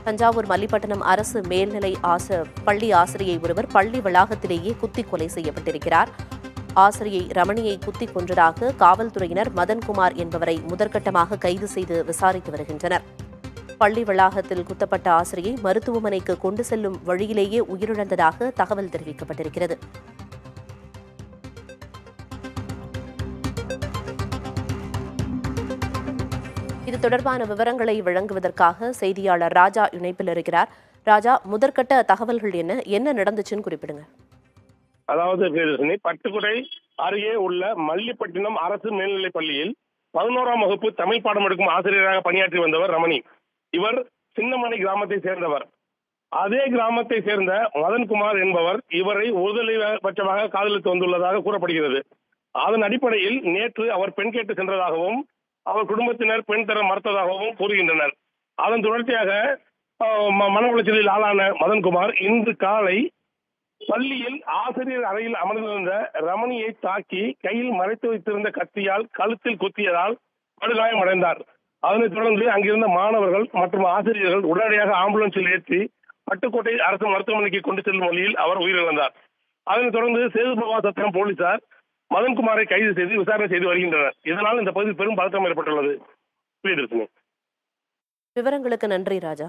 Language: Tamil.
தஞ்சாவூர் மல்லிப்பட்டினம் அரசு மேல்நிலை பள்ளி ஆசிரியை ஒருவர் பள்ளி வளாகத்திலேயே குத்தி கொலை செய்யப்பட்டிருக்கிறார். ஆசிரியை ரமணியை குத்திக் கொன்றதாக காவல்துறையினர் மதன்குமார் என்பவரை முதற்கட்டமாக கைது செய்து விசாரித்து வருகின்றனர். பள்ளி வளாகத்தில் குத்தப்பட்ட ஆசிரியை மருத்துவமனைக்கு கொண்டு செல்லும் வழியிலேயே உயிரிழந்ததாக தகவல் தெரிவிக்கப்பட்டிருக்கிறது. இது தொடர்பான விவரங்களை வழங்குவதற்காக செய்தியாளர் ராஜா இணைப்பில் இருக்கிறார். ராஜா, முதற்கட்ட தகவல்கள் என்ன நடந்துச்சுன்னு குறிப்பிடுங்க. அதாவது பட்டுக்குடை அருகே உள்ள மல்லிப்பட்டினம் அரசு மேல்நிலைப் பள்ளியில் 11ஆம் வகுப்பு தமிழ் பாடம் எடுக்கும் ஆசிரியராக பணியாற்றி வந்தவர் ரமணி. இவர் சின்னமணி கிராமத்தை சேர்ந்தவர். அதே கிராமத்தை சேர்ந்த மதன்குமார் என்பவர் இவரை ஒருதலைபட்சமாக காதலித்து வந்துள்ளதாக கூறப்படுகிறது. அதன் அடிப்படையில் நேற்று அவர் பெண் கேட்டு சென்றதாகவும் அவர் குடும்பத்தினர் பெண் தர மறுத்ததாகவும் கூறுகின்றனர். அதன் தொடர்ச்சியாக மன உளைச்சலில் ஆளான மதன்குமார் இன்று காலை பள்ளியில் ஆசிரியர் அறையில் அமர்ந்திருந்த ரமணியை தாக்கி கையில் மறைத்து வைத்திருந்த கத்தியால் கழுத்தில் குத்தியதால் படுகாயம் அடைந்தார். அதனைத் தொடர்ந்து அங்கிருந்த மாணவர்கள் மற்றும் ஆசிரியர்கள் உடனடியாக ஆம்புலன்ஸில் ஏற்றி பட்டுக்கோட்டை அரசு மருத்துவமனைக்கு கொண்டு செல்லும் வழியில் அவர் உயிரிழந்தார். அதனைத் தொடர்ந்து சேதுபவா சத்திரம் போலீசார் மதன்குமாரை கைது செய்து விசாரணை செய்து வருகின்றனர். இதனால் இந்த பகுதியில் பெரும் பதற்றம் ஏற்பட்டுள்ளது. விவரங்களுக்கு நன்றி ராஜா.